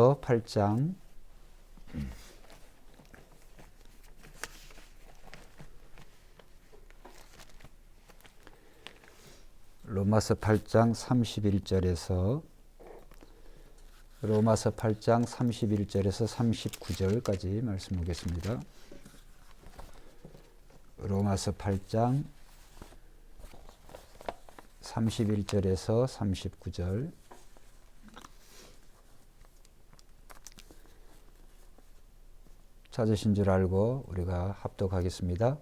8장 로마서 8장 31절에서 39절까지 말씀 보겠습니다. 로마서 8장 31절에서 39절. 찾으신 줄 알고 우리가 합독하겠습니다.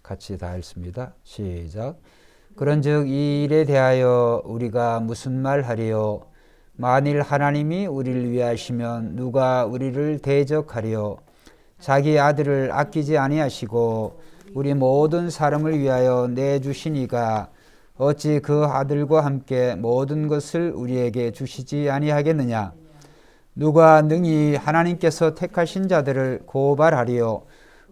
같이 다 읽습니다. 시작. 그런즉 이 일에 대하여 우리가 무슨 말하리요? 만일 하나님이 우리를 위하시면 누가 우리를 대적하리요? 자기 아들을 아끼지 아니하시고 우리 모든 사람을 위하여 내주신 이가 어찌 그 아들과 함께 모든 것을 우리에게 주시지 아니하겠느냐? 누가 능히 하나님께서 택하신 자들을 고발하리요?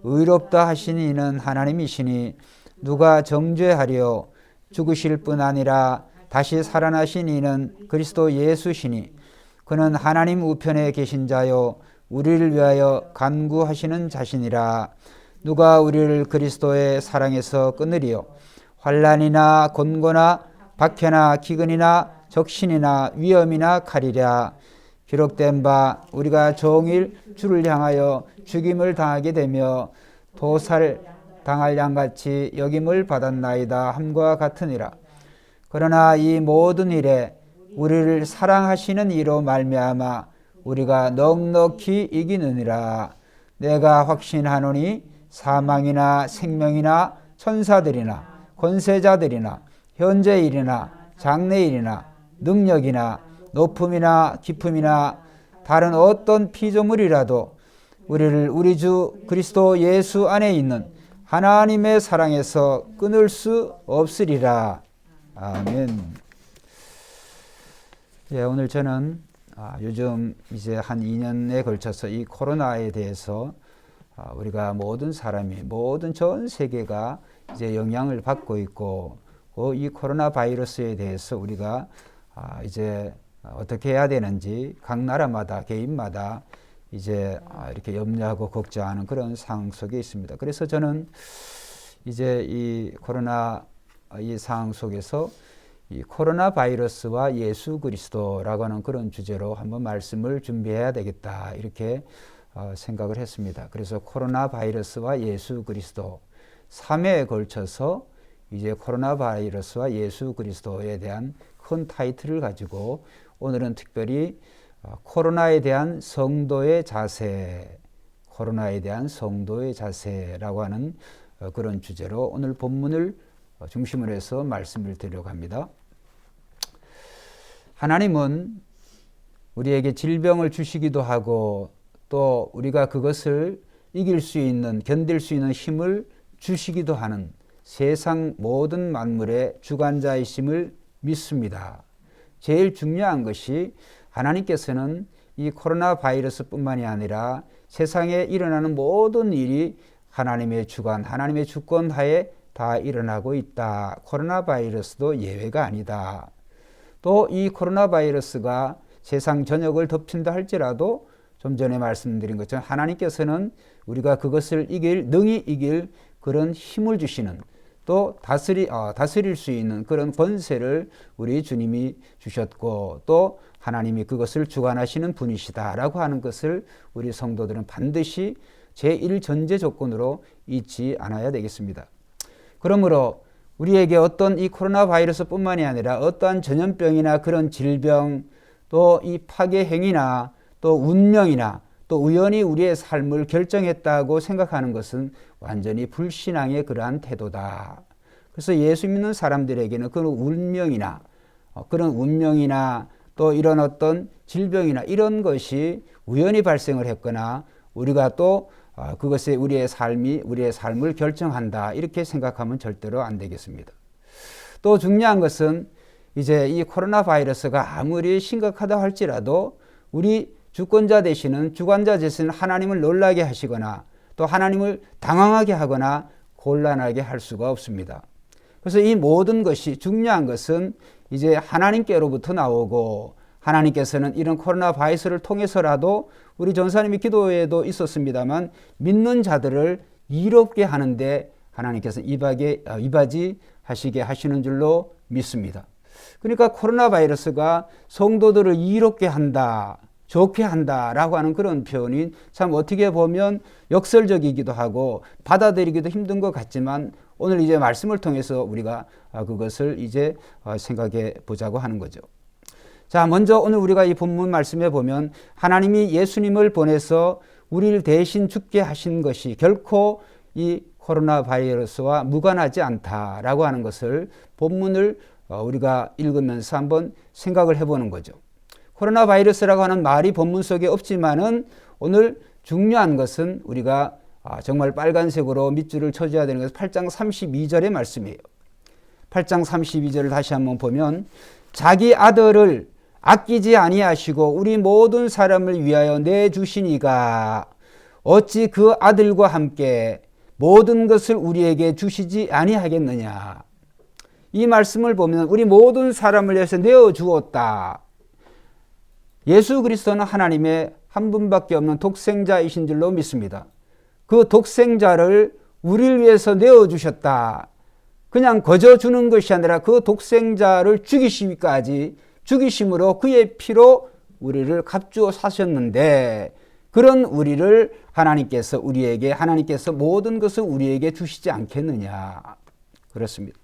의롭다 하신 이는 하나님이시니 누가 정죄하리요? 죽으실 뿐 아니라 다시 살아나신 이는 그리스도 예수시니 그는 하나님 우편에 계신 자요 우리를 위하여 간구하시는 자시니라. 누가 우리를 그리스도의 사랑에서 끊으리요? 환난이나 곤고나 박해나 기근이나 적신이나 위험이나 칼이랴. 기록된 바 우리가 종일 주를 향하여 죽임을 당하게 되며 도살 당할 양같이 여김을 받았나이다 함과 같으니라. 그러나 이 모든 일에 우리를 사랑하시는 이로 말미암아 우리가 넉넉히 이기느니라. 내가 확신하노니 사망이나 생명이나 천사들이나 권세자들이나 현재일이나 장래일이나 능력이나 높음이나 깊음이나 다른 어떤 피조물이라도 우리를 우리 주 그리스도 예수 안에 있는 하나님의 사랑에서 끊을 수 없으리라. 아멘. 예, 오늘 저는 요즘 이제 한 2년에 걸쳐서 이 코로나에 대해서 우리가 모든 사람이 모든 전 세계가 이제 영향을 받고 있고 이 코로나 바이러스에 대해서 우리가 이제 어떻게 해야 되는지 각 나라마다 개인마다 이제 이렇게 염려하고 걱정하는 그런 상황 속에 있습니다. 그래서 저는 이제 이 코로나 이 상황 속에서 이 코로나 바이러스와 예수 그리스도라고 하는 그런 주제로 한번 말씀을 준비해야 되겠다 이렇게 생각을 했습니다. 그래서 코로나 바이러스와 예수 그리스도 3회에 걸쳐서 이제 코로나 바이러스와 예수 그리스도에 대한 큰 타이틀을 가지고 오늘은 특별히 코로나에 대한 성도의 자세, 코로나에 대한 성도의 자세라고 하는 그런 주제로 오늘 본문을 중심으로 해서 말씀을 드리려고 합니다. 하나님은 우리에게 질병을 주시기도 하고 또 우리가 그것을 이길 수 있는, 견딜 수 있는 힘을 주시기도 하는 세상 모든 만물의 주관자이심을 믿습니다. 제일 중요한 것이 하나님께서는 이 코로나 바이러스뿐만이 아니라 세상에 일어나는 모든 일이 하나님의 주관, 하나님의 주권 하에 다 일어나고 있다. 코로나 바이러스도 예외가 아니다. 또 이 코로나 바이러스가 세상 전역을 덮친다 할지라도 좀 전에 말씀드린 것처럼 하나님께서는 우리가 그것을 능히 이길 그런 힘을 주시는 또 다스릴 수 있는 그런 권세를 우리 주님이 주셨고 또 하나님이 그것을 주관하시는 분이시다라고 하는 것을 우리 성도들은 반드시 제1전제 조건으로 잊지 않아야 되겠습니다. 그러므로 우리에게 어떤 이 코로나 바이러스뿐만이 아니라 어떠한 전염병이나 그런 질병 또 이 파괴 행위나 또 운명이나 또 우연히 우리의 삶을 결정했다고 생각하는 것은 완전히 불신앙의 그러한 태도다. 그래서 예수 믿는 사람들에게는 그런 운명이나 또 이런 어떤 질병이나 이런 것이 우연히 발생을 했거나 우리가 또 그것이 우리의 삶을 결정한다 이렇게 생각하면 절대로 안 되겠습니다. 또 중요한 것은 이제 이 코로나 바이러스가 아무리 심각하다 할지라도 우리 주권자 되시는 주관자 되시는 하나님을 놀라게 하시거나 또 하나님을 당황하게 하거나 곤란하게 할 수가 없습니다. 그래서 이 모든 것이 중요한 것은 이제 하나님께로부터 나오고 하나님께서는 이런 코로나 바이러스를 통해서라도 우리 전사님이 기도에도 있었습니다만 믿는 자들을 이롭게 하는데 하나님께서 이바지 하시게 하시는 줄로 믿습니다. 그러니까 코로나 바이러스가 성도들을 이롭게 한다, 좋게 한다라고 하는 그런 표현이 참 어떻게 보면 역설적이기도 하고 받아들이기도 힘든 것 같지만 오늘 이제 말씀을 통해서 우리가 그것을 이제 생각해 보자고 하는 거죠. 자, 먼저 오늘 우리가 이 본문 말씀에 보면 하나님이 예수님을 보내서 우리를 대신 죽게 하신 것이 결코 이 코로나 바이러스와 무관하지 않다라고 하는 것을 본문을 우리가 읽으면서 한번 생각을 해보는 거죠. 코로나 바이러스라고 하는 말이 본문 속에 없지만은 오늘 중요한 것은 우리가 정말 빨간색으로 밑줄을 쳐줘야 되는 것은 8장 32절의 말씀이에요. 8장 32절을 다시 한번 보면 자기 아들을 아끼지 아니하시고 우리 모든 사람을 위하여 내주시니가 어찌 그 아들과 함께 모든 것을 우리에게 주시지 아니하겠느냐. 이 말씀을 보면 우리 모든 사람을 위해서 내어주었다. 예수 그리스도는 하나님의 한 분밖에 없는 독생자이신 줄로 믿습니다. 그 독생자를 우리를 위해서 내어주셨다. 그냥 거저 주는 것이 아니라 그 독생자를 죽이심으로 그의 피로 우리를 값주어 사셨는데 그런 우리를 하나님께서 모든 것을 우리에게 주시지 않겠느냐. 그렇습니다.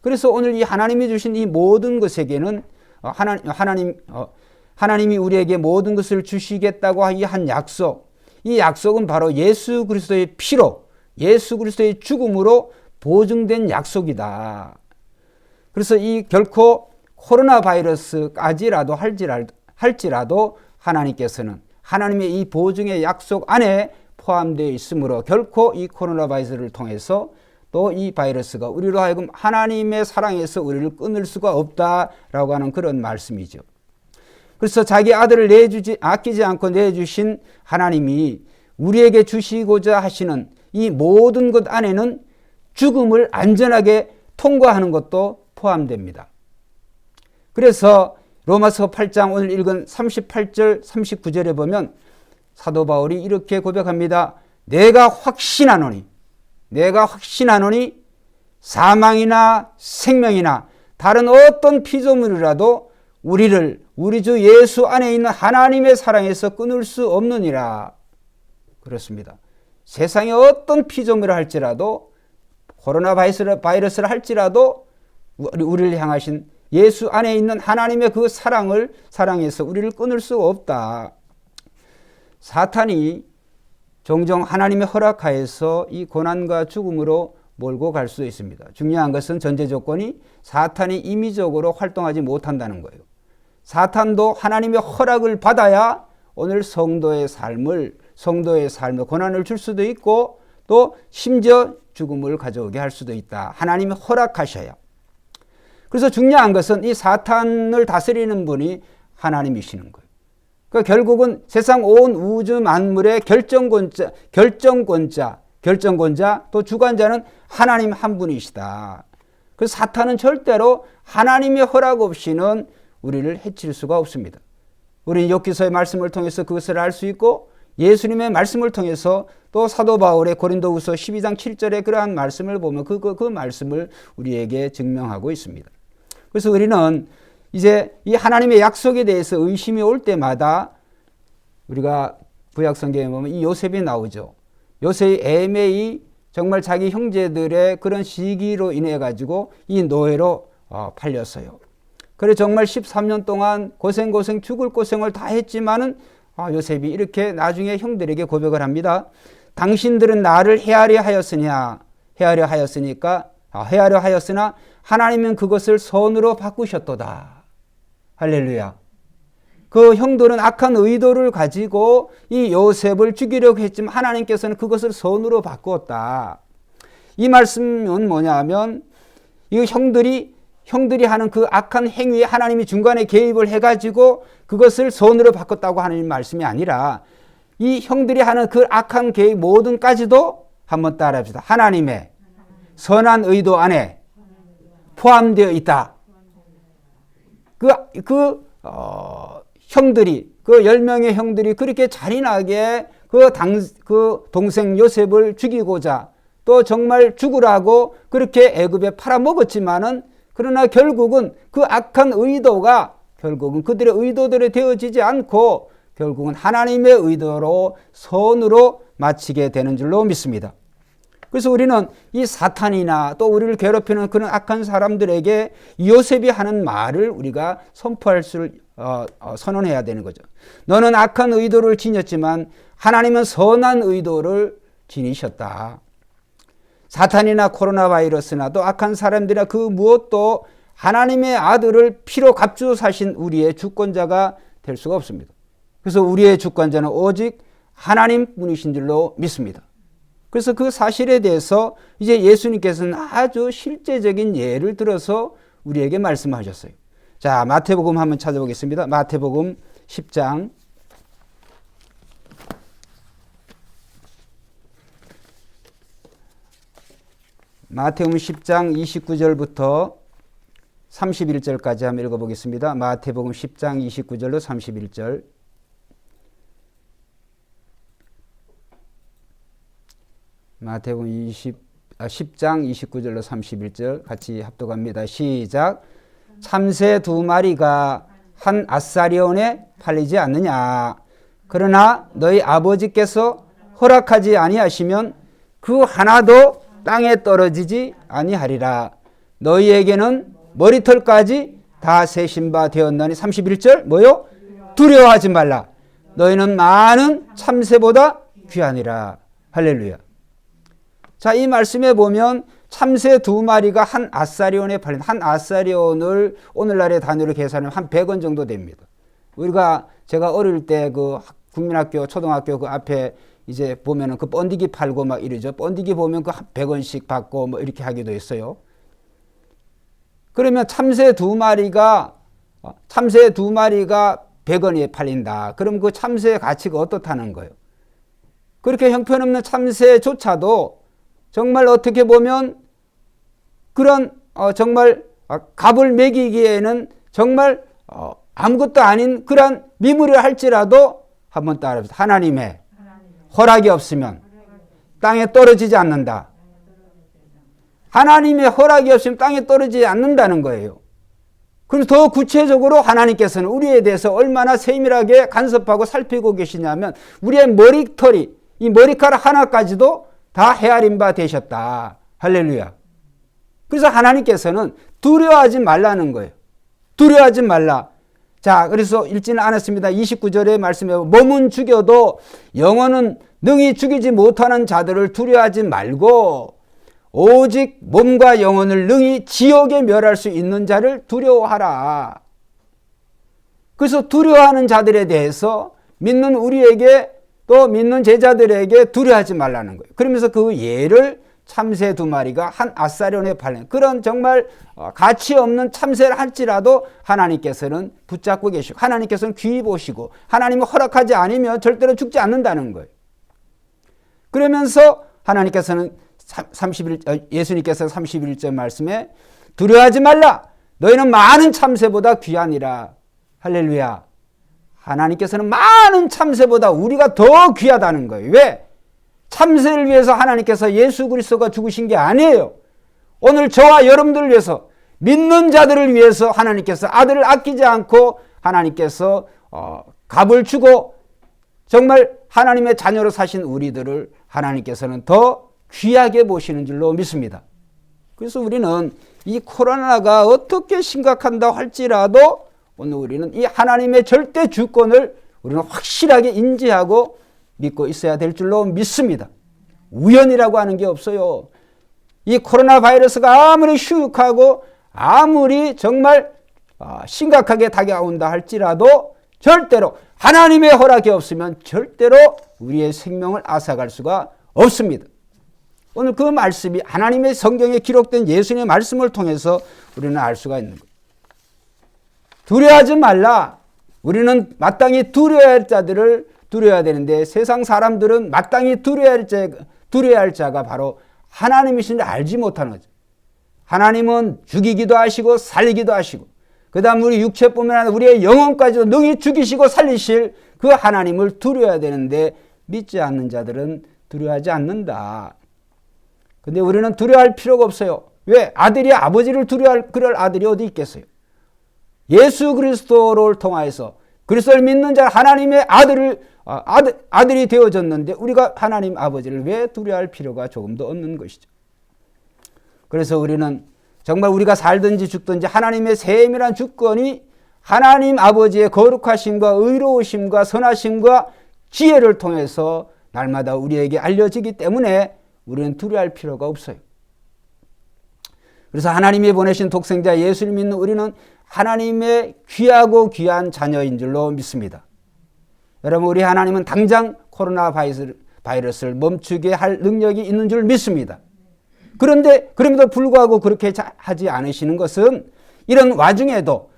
그래서 오늘 이 하나님이 주신 이 모든 것에게는 하나님이 우리에게 모든 것을 주시겠다고 한 약속, 이 약속은 바로 예수 그리스도의 피로, 예수 그리스도의 죽음으로 보증된 약속이다. 그래서 이 결코 코로나 바이러스까지라도 할지라도 하나님께서는 하나님의 이 보증의 약속 안에 포함되어 있으므로 결코 이 코로나 바이러스를 통해서 또 이 바이러스가 우리로 하여금 하나님의 사랑에서 우리를 끊을 수가 없다라고 하는 그런 말씀이죠. 그래서 자기 아들을 아끼지 않고 내주신 하나님이 우리에게 주시고자 하시는 이 모든 것 안에는 죽음을 안전하게 통과하는 것도 포함됩니다. 그래서 로마서 8장 오늘 읽은 38절 39절에 보면 사도 바울이 이렇게 고백합니다. 내가 확신하노니 사망이나 생명이나 다른 어떤 피조물이라도 우리를 우리 주 예수 안에 있는 하나님의 사랑에서 끊을 수 없느니라. 그렇습니다. 세상에 어떤 피조물을 할지라도 코로나 바이러스를 할지라도 우리를 향하신 예수 안에 있는 하나님의 그 사랑에서 우리를 끊을 수 없다. 사탄이 종종 하나님의 허락하에서 이 고난과 죽음으로 몰고 갈 수도 있습니다. 중요한 것은 전제 조건이 사탄이 임의적으로 활동하지 못한다는 거예요. 사탄도 하나님의 허락을 받아야 오늘 성도의 삶을 고난을 줄 수도 있고 또 심지어 죽음을 가져오게 할 수도 있다. 하나님이 허락하셔야. 그래서 중요한 것은 이 사탄을 다스리는 분이 하나님이시는 거예요. 그러니까 결국은 세상 온 우주 만물의 결정권자 또 주관자는 하나님 한 분이시다. 그래서 사탄은 절대로 하나님의 허락 없이는 우리를 해칠 수가 없습니다. 우리는 욥기서의 말씀을 통해서 그것을 알 수 있고 예수님의 말씀을 통해서 또 사도 바울의 고린도후서 12장 7절의 그러한 말씀을 보면 그 말씀을 우리에게 증명하고 있습니다. 그래서 우리는 이제 이 하나님의 약속에 대해서 의심이 올 때마다 우리가 구약 성경에 보면 이 요셉이 나오죠. 요셉이 애매히 정말 자기 형제들의 그런 시기로 인해 가지고 이 노예로 팔렸어요. 그래 정말 13년 동안 고생 죽을 고생을 다 했지만은 요셉이 이렇게 나중에 형들에게 고백을 합니다. 당신들은 나를 헤아려 하였으나 하나님은 그것을 선으로 바꾸셨도다. 할렐루야. 그 형들은 악한 의도를 가지고 이 요셉을 죽이려고 했지만 하나님께서는 그것을 선으로 바꾸었다. 이 말씀은 뭐냐 하면 이 형들이 하는 그 악한 행위에 하나님이 중간에 개입을 해가지고 그것을 선으로 바꿨다고 하는 말씀이 아니라 이 형들이 하는 그 악한 개입 모든까지도 한번 따라합시다. 하나님의 선한 의도 안에 포함되어 있다. 형들이, 그 10명의 형들이 그렇게 잔인하게 그 동생 요셉을 죽이고자 또 정말 죽으라고 그렇게 애굽에 팔아먹었지만은, 그러나 결국은 그 악한 의도가 결국은 그들의 의도대로 되어지지 않고 결국은 하나님의 의도로 선으로 마치게 되는 줄로 믿습니다. 그래서 우리는 이 사탄이나 또 우리를 괴롭히는 그런 악한 사람들에게 요셉이 하는 말을 우리가 선언해야 되는 거죠. 너는 악한 의도를 지녔지만 하나님은 선한 의도를 지니셨다. 사탄이나 코로나 바이러스나 또 악한 사람들이나 그 무엇도 하나님의 아들을 피로 값주어 사신 우리의 주권자가 될 수가 없습니다. 그래서 우리의 주권자는 오직 하나님 분이신 줄로 믿습니다. 그래서 그 사실에 대해서 이제 예수님께서는 아주 실제적인 예를 들어서 우리에게 말씀하셨어요. 자, 마태복음 한번 찾아보겠습니다. 마태복음 10장. 마태복음 10장 29절부터 31절까지 한번 읽어보겠습니다. 마태복음 10장 29절로 31절. 마태복음 10장 29절로 31절 같이 합독합니다. 시작. 참새 2마리가 한 아사리온에 팔리지 않느냐. 그러나 너희 아버지께서 허락하지 아니하시면 그 하나도 땅에 떨어지지 아니하리라. 너희에게는 머리털까지 다 세신 바 되었나니. 31절 뭐요? 두려워하지 말라. 너희는 많은 참새보다 귀하니라. 할렐루야. 자, 이 말씀에 보면 참새 2마리가 한 아사리온에 팔린, 한 아사리온을 오늘날의 단위로 계산하면 한 100원 정도 됩니다. 제가 어릴 때 그 국민학교, 초등학교 그 앞에 이제 보면은 그 번디기 팔고 막 이러죠. 번디기 보면 그 100원씩 받고 뭐 이렇게 하기도 했어요. 그러면 참새 2마리가 100원에 팔린다. 그럼 그 참새의 가치가 어떻다는 거예요? 그렇게 형편없는 참새조차도 정말 어떻게 보면 그런 정말 값을 매기기에는 정말 아무것도 아닌 그런 미물을 할지라도 한번 따라합시다. 하나님의 허락이 없으면 땅에 떨어지지 않는다. 하나님의 허락이 없으면 땅에 떨어지지 않는다는 거예요. 그럼 더 구체적으로 하나님께서는 우리에 대해서 얼마나 세밀하게 간섭하고 살피고 계시냐면 우리의 머리털이, 이 머리카락 하나까지도 다 헤아린 바 되셨다. 할렐루야. 그래서 하나님께서는 두려워하지 말라는 거예요. 두려워하지 말라. 자, 그래서 읽지는 않았습니다. 29절의 말씀에 몸은 죽여도 영혼은 능히 죽이지 못하는 자들을 두려워하지 말고 오직 몸과 영혼을 능히 지옥에 멸할 수 있는 자를 두려워하라. 그래서 두려워하는 자들에 대해서 믿는 우리에게 또 믿는 제자들에게 두려워하지 말라는 거예요. 그러면서 그 예를 참새 2마리가 한 아사리온에 팔린 그런 정말 가치 없는 참새를 할지라도 하나님께서는 붙잡고 계시고 하나님께서는 귀히 보시고 하나님은 허락하지 않으면 절대로 죽지 않는다는 거예요. 그러면서 하나님께서는 예수님께서 31절 말씀에 두려워하지 말라. 너희는 많은 참새보다 귀하니라. 할렐루야. 하나님께서는 많은 참새보다 우리가 더 귀하다는 거예요. 왜? 참새를 위해서 하나님께서 예수 그리스도가 죽으신 게 아니에요. 오늘 저와 여러분들을 위해서 믿는 자들을 위해서 하나님께서 아들을 아끼지 않고 하나님께서 값을 주고 정말 하나님의 자녀로 사신 우리들을 하나님께서는 더 귀하게 보시는 줄로 믿습니다. 그래서 우리는 이 코로나가 어떻게 심각한다 할지라도 오늘 우리는 이 하나님의 절대 주권을 우리는 확실하게 인지하고 믿고 있어야 될 줄로 믿습니다. 우연이라고 하는 게 없어요. 이 코로나 바이러스가 아무리 휴육하고 아무리 정말 심각하게 다가온다 할지라도 절대로 하나님의 허락이 없으면 절대로 우리의 생명을 앗아갈 수가 없습니다. 오늘 그 말씀이 하나님의 성경에 기록된 예수님의 말씀을 통해서 우리는 알 수가 있는 거예요. 두려워하지 말라. 우리는 마땅히 두려워할 자들을 두려워야 되는데 세상 사람들은 마땅히 두려워할 자가 바로 하나님이신지 알지 못하는 거죠. 하나님은 죽이기도 하시고 살리기도 하시고 그 다음 우리 육체뿐만 아니라 우리의 영혼까지도 능히 죽이시고 살리실 그 하나님을 두려워야 되는데 믿지 않는 자들은 두려워하지 않는다. 근데 우리는 두려워할 필요가 없어요. 왜? 아들이 아버지를 두려워할 그럴 아들이 어디 있겠어요? 예수 그리스도를 통하여서 그리스도를 믿는 자 하나님의 아들이 되어졌는데 우리가 하나님 아버지를 왜 두려워할 필요가 조금도 없는 것이죠. 그래서 우리는 정말 우리가 살든지 죽든지 하나님의 세밀한 주권이 하나님 아버지의 거룩하심과 의로우심과 선하심과 지혜를 통해서 날마다 우리에게 알려지기 때문에 우리는 두려워할 필요가 없어요. 그래서 하나님이 보내신 독생자 예수를 믿는 우리는 하나님의 귀하고 귀한 자녀인 줄로 믿습니다. 여러분, 우리 하나님은 당장 코로나 바이러스를 멈추게 할 능력이 있는 줄 믿습니다. 그런데 그럼에도 불구하고 그렇게 하지 않으시는 것은 이런 와중에도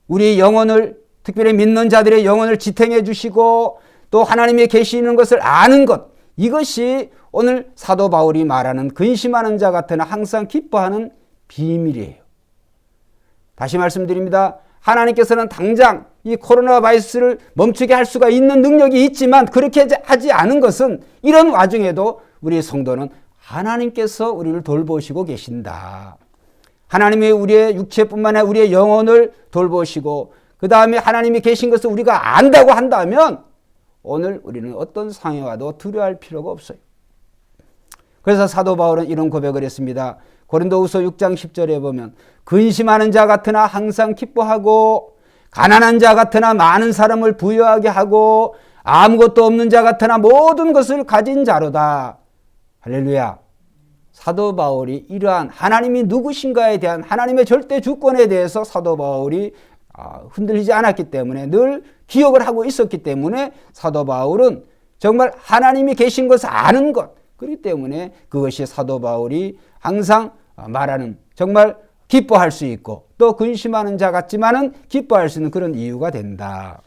우리 영혼을, 특별히 믿는 자들의 영혼을 지탱해 주시고 또 하나님이 계시는 것을 아는 것, 이것이 오늘 사도 바울이 말하는 근심하는 자 같으나 항상 기뻐하는 비밀이에요. 다시 말씀드립니다. 하나님께서는 당장 이 코로나 바이러스를 멈추게 할 수가 있는 능력이 있지만 그렇게 하지 않은 것은 이런 와중에도 우리 성도는 하나님께서 우리를 돌보시고 계신다. 하나님이 우리의 육체뿐만 아니라 우리의 영혼을 돌보시고 그 다음에 하나님이 계신 것을 우리가 안다고 한다면 오늘 우리는 어떤 상황에 와도 두려워할 필요가 없어요. 그래서 사도 바울은 이런 고백을 했습니다. 고린도후서 6장 10절에 보면 근심하는 자 같으나 항상 기뻐하고 가난한 자 같으나 많은 사람을 부유하게 하고 아무것도 없는 자 같으나 모든 것을 가진 자로다. 할렐루야. 사도 바울이 이러한 하나님이 누구신가에 대한 하나님의 절대 주권에 대해서 사도 바울이 흔들리지 않았기 때문에 늘 기억을 하고 있었기 때문에 사도 바울은 정말 하나님이 계신 것을 아는 것, 그렇기 때문에 그것이 사도 바울이 항상 말하는 정말 기뻐할 수 있고 또 근심하는 자 같지만은 기뻐할 수 있는 그런 이유가 된다.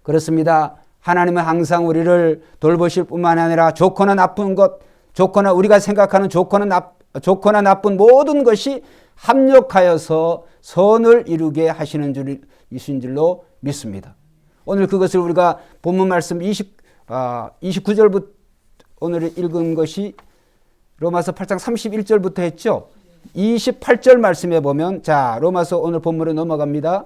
그렇습니다. 하나님은 항상 우리를 돌보실 뿐만 아니라 좋거나 나쁜 것, 좋거나 우리가 생각하는 좋거나 나쁜 모든 것이 합력하여서 선을 이루게 하시는 줄이신 줄로 믿습니다. 오늘 그것을 우리가 본문 말씀 29절부터 오늘 읽은 것이 로마서 8장 31절부터 했죠. 28절 말씀에 보면, 자, 로마서 오늘 본문으로 넘어갑니다.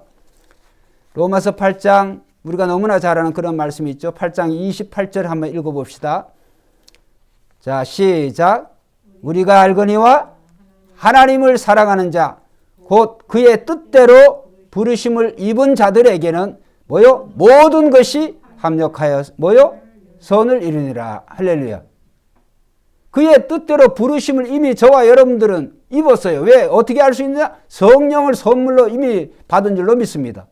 로마서 8장 우리가 너무나 잘 아는 그런 말씀이 있죠. 8장 28절 한번 읽어봅시다. 자, 시작. 우리가 알거니와 하나님을 사랑하는 자 곧 그의 뜻대로 부르심을 입은 자들에게는 뭐요? 모든 것이 합력하여 뭐요? 선을 이루니라. 할렐루야. 그의 뜻대로 부르심을 이미 저와 여러분들은 입었어요. 왜? 어떻게 알 수 있느냐? 성령을 선물로 이미 받은 줄로 믿습니다.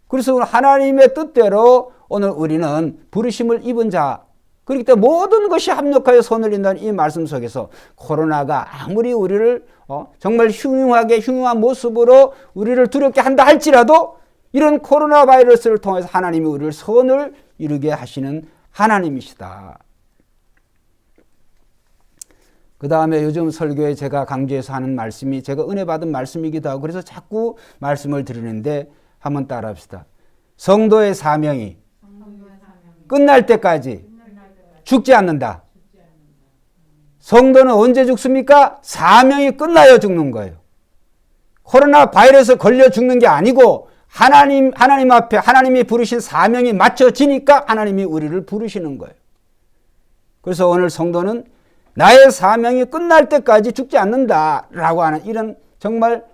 그래서 하나님의 뜻대로 오늘 우리는 부르심을 입은 자, 그렇기 때문에 모든 것이 합력하여 선을 이룬다는 이 말씀 속에서 코로나가 아무리 우리를 정말 흉흉한 모습으로 우리를 두렵게 한다 할지라도 이런 코로나 바이러스를 통해서 하나님이 우리를 선을 이루게 하시는 하나님이시다. 그 다음에 요즘 설교에 제가 강조해서 하는 말씀이 제가 은혜 받은 말씀이기도 하고 그래서 자꾸 말씀을 드리는데 한번 따라 합시다. 성도의 사명이 끝날 때까지 죽지 않는다. 성도는 언제 죽습니까? 사명이 끝나야 죽는 거예요. 코로나 바이러스 걸려 죽는 게 아니고 하나님 앞에 하나님이 부르신 사명이 맞춰지니까 하나님이 우리를 부르시는 거예요. 그래서 오늘 성도는 나의 사명이 끝날 때까지 죽지 않는다라고 하는 이런 정말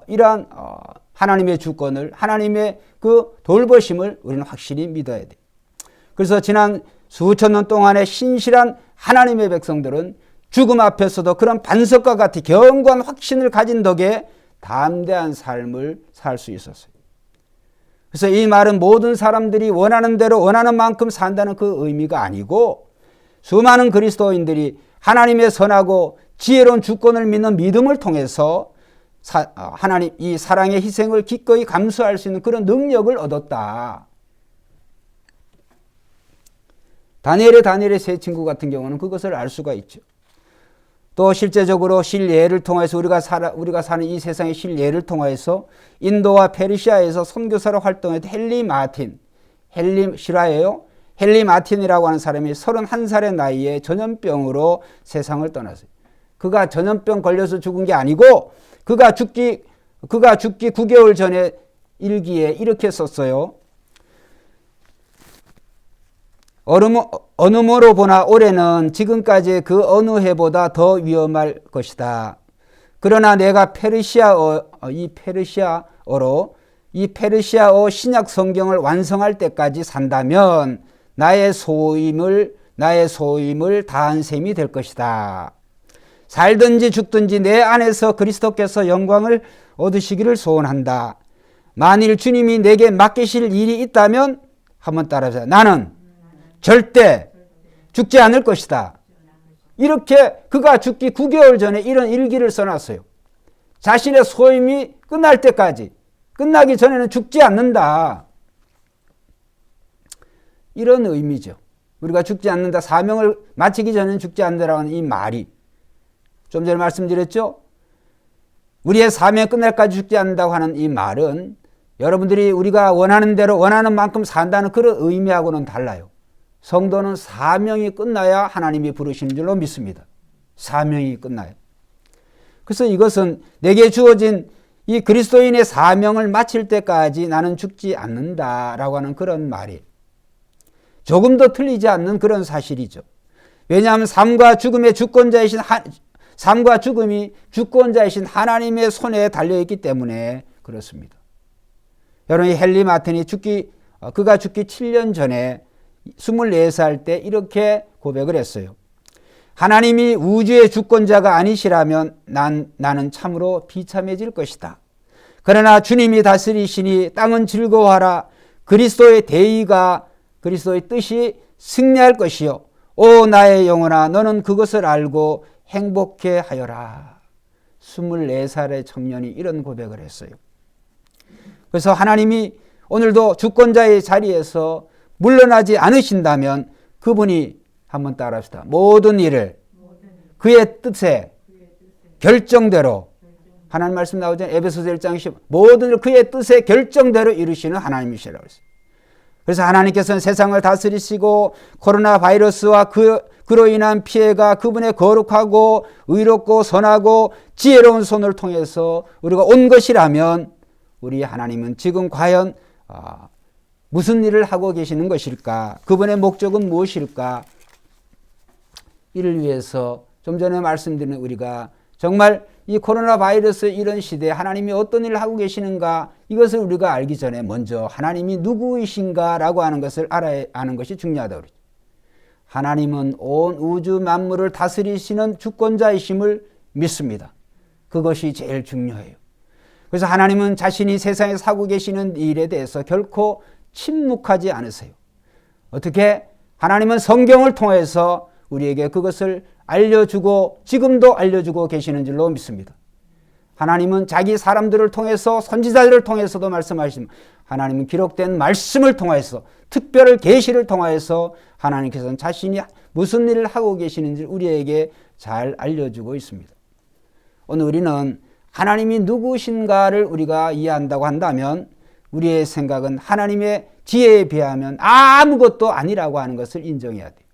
이러한 하나님의 주권을 하나님의 그 돌보심을 우리는 확실히 믿어야 돼요. 그래서 지난 수천 년 동안의 신실한 하나님의 백성들은 죽음 앞에서도 그런 반석과 같이 견고한 확신을 가진 덕에 담대한 삶을 살 수 있었어요. 그래서 이 말은 모든 사람들이 원하는 대로 원하는 만큼 산다는 그 의미가 아니고 수많은 그리스도인들이 하나님의 선하고 지혜로운 주권을 믿는 믿음을 통해서 하나님 이 사랑의 희생을 기꺼이 감수할 수 있는 그런 능력을 얻었다. 다니엘의 세 친구 같은 경우는 그것을 알 수가 있죠. 또 실제적으로 실예를 통해서 우리가 사는 이 세상의 실예를 통해서 인도와 페르시아에서 선교사로 활동했던 실화예요. 헨리 마틴이라고 하는 사람이 31살의 나이에 전염병으로 세상을 떠났어요. 그가 전염병 걸려서 죽은 게 아니고 그가 죽기 9개월 전에 일기에 이렇게 썼어요. 어느 모로 보나 올해는 지금까지 그 어느 해보다 더 위험할 것이다. 그러나 내가 이 페르시아어 신약 성경을 완성할 때까지 산다면 나의 소임을 다한 셈이 될 것이다. 살든지 죽든지 내 안에서 그리스도께서 영광을 얻으시기를 소원한다. 만일 주님이 내게 맡기실 일이 있다면 한번 따라해보세요. 나는 절대 죽지 않을 것이다. 이렇게 그가 죽기 9개월 전에 이런 일기를 써놨어요. 자신의 소임이 끝날 때까지, 끝나기 전에는 죽지 않는다. 이런 의미죠. 우리가 죽지 않는다. 사명을 마치기 전에는 죽지 않는다라는 이 말이 좀 전에 말씀드렸죠. 우리의 사명이 끝날까지 죽지 않는다고 하는 이 말은 여러분들이 우리가 원하는 대로 원하는 만큼 산다는 그런 의미하고는 달라요. 성도는 사명이 끝나야 하나님이 부르시는 줄로 믿습니다. 사명이 끝나요. 그래서 이것은 내게 주어진 이 그리스도인의 사명을 마칠 때까지 나는 죽지 않는다라고 하는 그런 말이에요. 조금도 틀리지 않는 그런 사실이죠. 왜냐하면 삶과 죽음이 주권자이신 하나님의 손에 달려있기 때문에 그렇습니다. 여러분, 헨리 마틴이 그가 죽기 7년 전에 24살 때 이렇게 고백을 했어요. 하나님이 우주의 주권자가 아니시라면 나는 참으로 비참해질 것이다. 그러나 주님이 다스리시니 땅은 즐거워하라. 그리스도의 뜻이 승리할 것이요. 오 나의 영혼아 너는 그것을 알고 행복해 하여라. 24살의 청년이 이런 고백을 했어요. 그래서 하나님이 오늘도 주권자의 자리에서 물러나지 않으신다면 그분이 한번 따라합시다. 모든 일을 그의 뜻에 결정대로 하나님 말씀 나오잖아요. 에베소서 1장 10 모든 일을 그의 뜻에 결정대로 이루시는 하나님이시라고 했어요. 그래서 하나님께서는 세상을 다스리시고 코로나 바이러스와 그로 인한 피해가 그분의 거룩하고 의롭고 선하고 지혜로운 손을 통해서 우리가 온 것이라면 우리 하나님은 지금 과연 무슨 일을 하고 계시는 것일까? 그분의 목적은 무엇일까? 이를 위해서 좀 전에 말씀드린 우리가 정말 이 코로나 바이러스 이런 시대에 하나님이 어떤 일을 하고 계시는가 이것을 우리가 알기 전에 먼저 하나님이 누구이신가라고 하는 것을 알아야 하는 것이 중요하다고 그러죠. 하나님은 온 우주 만물을 다스리시는 주권자이심을 믿습니다. 그것이 제일 중요해요. 그래서 하나님은 자신이 세상에 사고 계시는 일에 대해서 결코 침묵하지 않으세요. 어떻게? 하나님은 성경을 통해서 우리에게 그것을 알려주고 지금도 알려주고 계시는 줄로 믿습니다. 하나님은 자기 사람들을 통해서 선지자들을 통해서도 말씀하십니다. 하나님은 기록된 말씀을 통해서 특별한 계시를 통해서 하나님께서는 자신이 무슨 일을 하고 계시는지 우리에게 잘 알려주고 있습니다. 오늘 우리는 하나님이 누구신가를 우리가 이해한다고 한다면 우리의 생각은 하나님의 지혜에 비하면 아무것도 아니라고 하는 것을 인정해야 돼요.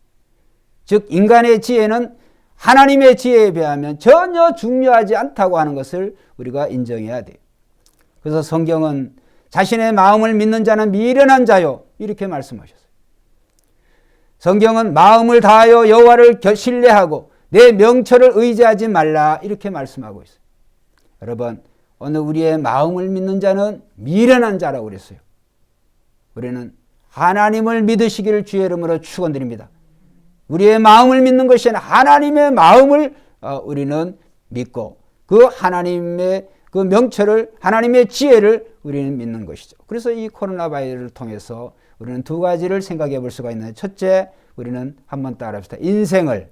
즉 인간의 지혜는 하나님의 지혜에 비하면 전혀 중요하지 않다고 하는 것을 우리가 인정해야 돼요. 그래서 성경은 자신의 마음을 믿는 자는 미련한 자요 이렇게 말씀하셨어요. 성경은 마음을 다하여 여호와를 신뢰하고 내 명철을 의지하지 말라 이렇게 말씀하고 있어요. 여러분 오늘 우리의 마음을 믿는 자는 미련한 자라고 그랬어요. 우리는 하나님을 믿으시기를 주의 이름으로 축원드립니다. 우리의 마음을 믿는 것이 아니라 하나님의 마음을 우리는 믿고 그 하나님의 그 명철을 하나님의 지혜를 우리는 믿는 것이죠. 그래서 이 코로나 바이러스를 통해서 우리는 두 가지를 생각해 볼 수가 있는데 첫째 우리는 한번 따라합시다. 인생을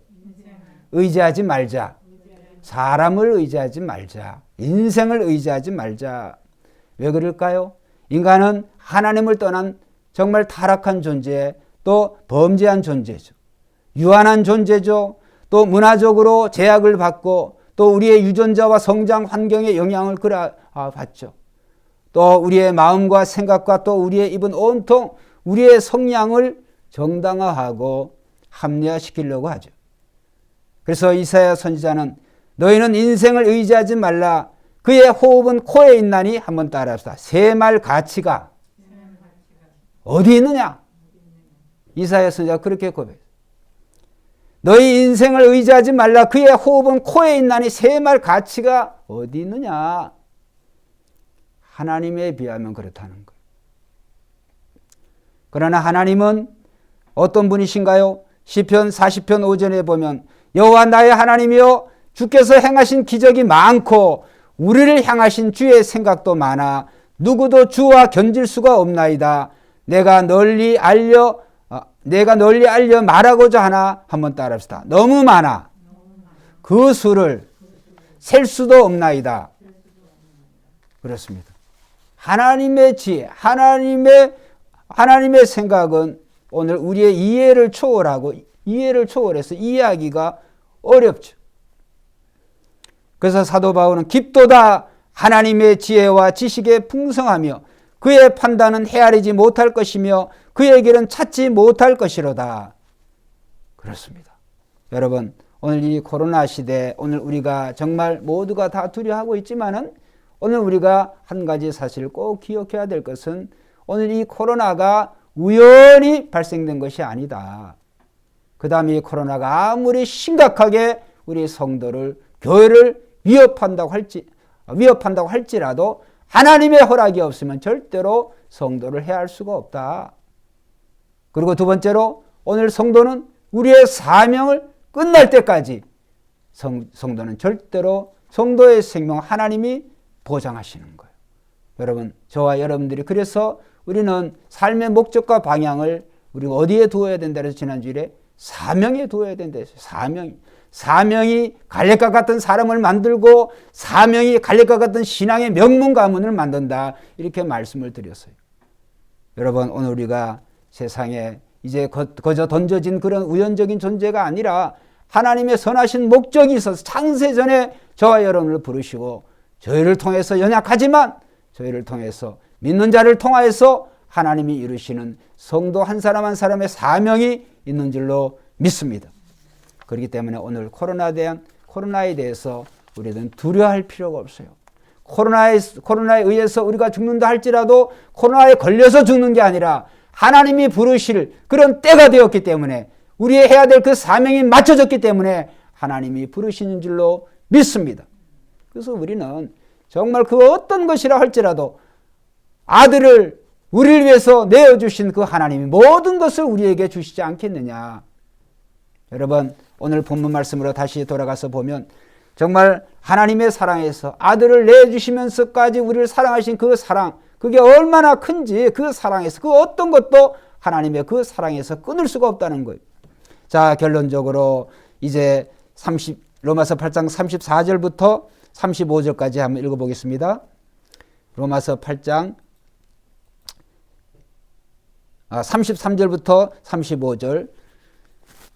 의지하지 말자. 사람을 의지하지 말자. 인생을 의지하지 말자. 왜 그럴까요? 인간은 하나님을 떠난 정말 타락한 존재 또 범죄한 존재죠. 유한한 존재죠. 또 문화적으로 제약을 받고 또 우리의 유전자와 성장 환경에 영향을 받죠. 또 우리의 마음과 생각과 또 우리의 입은 온통 우리의 성향을 정당화하고 합리화시키려고 하죠. 그래서 이사야 선지자는 너희는 인생을 의지하지 말라. 그의 호흡은 코에 있나니 한번 따라합시다. 새말 가치가 어디 있느냐? 이사야 선지자가 그렇게 고백해요. 너희 인생을 의지하지 말라. 그의 호흡은 코에 있나니 새말 가치가 어디 있느냐? 하나님에 비하면 그렇다는 거예요. 그러나 하나님은 어떤 분이신가요? 시편 40편 5절에 보면 여호와 나의 하나님이여 주께서 행하신 기적이 많고 우리를 향하신 주의 생각도 많아 누구도 주와 견질 수가 없나이다. 내가 널리 알려 말하고자 하나 한번 따라합시다. 너무 많아. 그 수를 셀 수도 없나이다. 그렇습니다. 하나님의 지혜, 하나님의 생각은 오늘 우리의 이해를 초월해서 이해하기가 어렵죠. 그래서 사도 바울은 깊도다 하나님의 지혜와 지식에 풍성하며 그의 판단은 헤아리지 못할 것이며 그의 길은 찾지 못할 것이로다. 그렇습니다. 여러분, 오늘 이 코로나 시대, 오늘 우리가 정말 모두가 다 두려워하고 있지만은 오늘 우리가 한 가지 사실을 꼭 기억해야 될 것은 오늘 이 코로나가 우연히 발생된 것이 아니다. 그 다음에 이 코로나가 아무리 심각하게 우리 성도를, 교회를 위협한다고 할지라도 하나님의 허락이 없으면 절대로 성도를 해할 수가 없다. 그리고 두 번째로 오늘 성도는 우리의 사명을 끝날 때까지 성도는 절대로 성도의 생명 하나님이 보장하시는 거예요. 여러분, 저와 여러분들이 그래서 우리는 삶의 목적과 방향을 우리가 어디에 두어야 된다 해서 지난주에 사명에 두어야 된다 했어요. 사명이 갈렙과 같은 사람을 만들고 사명이 갈렙과 같은 신앙의 명문 가문을 만든다. 이렇게 말씀을 드렸어요. 여러분, 오늘 우리가 세상에 이제 거저 던져진 그런 우연적인 존재가 아니라 하나님의 선하신 목적이 있어서 창세전에 저와 여러분을 부르시고 저희를 통해서 연약하지만 저희를 통해서 믿는 자를 통하여서 하나님이 이루시는 성도 한 사람 한 사람의 사명이 있는 줄로 믿습니다. 그렇기 때문에 오늘 코로나에 대해서 우리는 두려워할 필요가 없어요. 코로나에 의해서 우리가 죽는다 할지라도 코로나에 걸려서 죽는 게 아니라 하나님이 부르실 그런 때가 되었기 때문에 우리의 해야 될 그 사명이 맞춰졌기 때문에 하나님이 부르시는 줄로 믿습니다. 그래서 우리는 정말 그 어떤 것이라 할지라도 아들을 우리를 위해서 내어주신 그 하나님이 모든 것을 우리에게 주시지 않겠느냐. 여러분, 오늘 본문 말씀으로 다시 돌아가서 보면 정말 하나님의 사랑에서 아들을 내주시면서까지 우리를 사랑하신 그 사랑, 그게 얼마나 큰지 그 사랑에서 그 어떤 것도 하나님의 그 사랑에서 끊을 수가 없다는 거예요. 자, 결론적으로 이제 로마서 8장 34절부터 35절까지 한번 읽어보겠습니다. 로마서 8장 33절부터 35절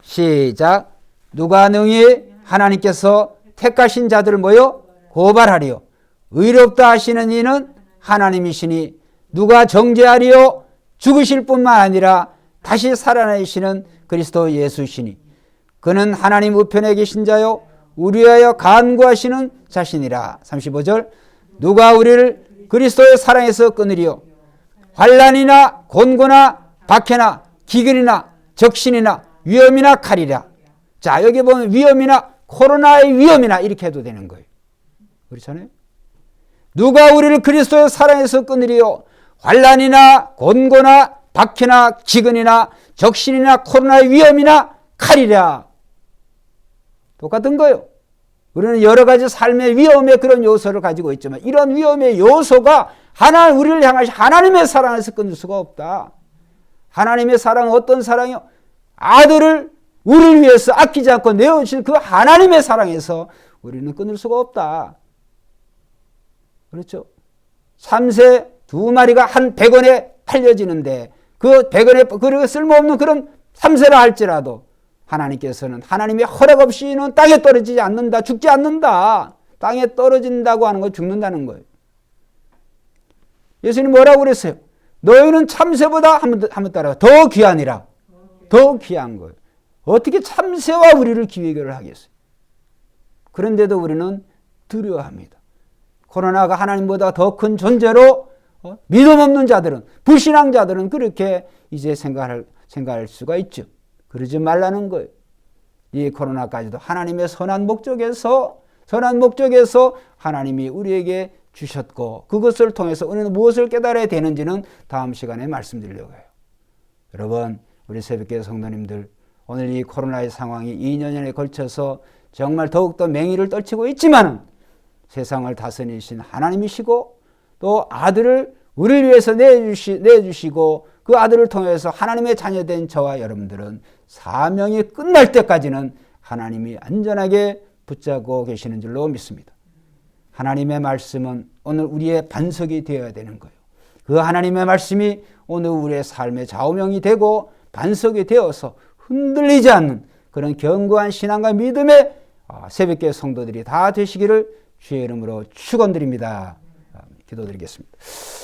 시작. 누가 능히 하나님께서 택하신 자들을 모여 고발하리요. 의롭다 하시는 이는 하나님이시니 누가 정죄하리요. 죽으실 뿐만 아니라 다시 살아나시는 그리스도 예수시니 그는 하나님 우편에 계신 자요 우리 위하여 간구하시는 자신이라. 35절. 누가 우리를 그리스도의 사랑에서 끊으리요. 환난이나 곤고나 박해나 기근이나 적신이나 위험이나 칼이라. 자, 여기 보면 위험이나 코로나의 위험이나 이렇게 해도 되는 거예요. 그렇잖아요. 누가 우리를 그리스도의 사랑에서 끊으리요. 환난이나 곤고나 박해나 기근이나 적신이나 코로나의 위험이나 칼이라. 똑같은 거예요. 우리는 여러 가지 삶의 위험의 그런 요소를 가지고 있지만 이런 위험의 요소가 우리를 향하신 하나님의 사랑에서 끊을 수가 없다. 하나님의 사랑은 어떤 사랑이요? 아들을 우리를 위해서 아끼지 않고 내어주신 그 하나님의 사랑에서 우리는 끊을 수가 없다. 그렇죠? 3세 2마리가 한 100원에 팔려지는데 그 100원에 그리고 쓸모없는 그런 3세라 할지라도 하나님께서는 하나님의 허락 없이는 땅에 떨어지지 않는다. 죽지 않는다. 땅에 떨어진다고 하는 건 죽는다는 거예요. 예수님 뭐라고 그랬어요? 너희는 참새보다 한번 따라가 더 귀하니라. 더 귀한 거예요. 어떻게 참새와 우리를 기회결을 하겠어요? 그런데도 우리는 두려워합니다. 코로나가 하나님보다 더 큰 존재로 믿음 없는 자들은, 불신앙자들은 그렇게 이제 생각할 수가 있죠. 그러지 말라는 거예요. 이 코로나까지도 하나님의 선한 목적에서 하나님이 우리에게 주셨고, 그것을 통해서 우리는 무엇을 깨달아야 되는지는 다음 시간에 말씀드리려고 해요. 여러분, 우리 새벽교회 성도님들, 오늘 이 코로나의 상황이 2년에 걸쳐서 정말 더욱더 맹위를 떨치고 있지만 세상을 다스리신 하나님이시고 또 아들을 우리를 위해서 내주시고 그 아들을 통해서 하나님의 자녀된 저와 여러분들은 사명이 끝날 때까지는 하나님이 안전하게 붙잡고 계시는 줄로 믿습니다. 하나님의 말씀은 오늘 우리의 반석이 되어야 되는 거예요. 그 하나님의 말씀이 오늘 우리의 삶의 좌우명이 되고 반석이 되어서 흔들리지 않는 그런 견고한 신앙과 믿음의 새벽교회 성도들이 다 되시기를 주의 이름으로 축원드립니다. 기도드리겠습니다.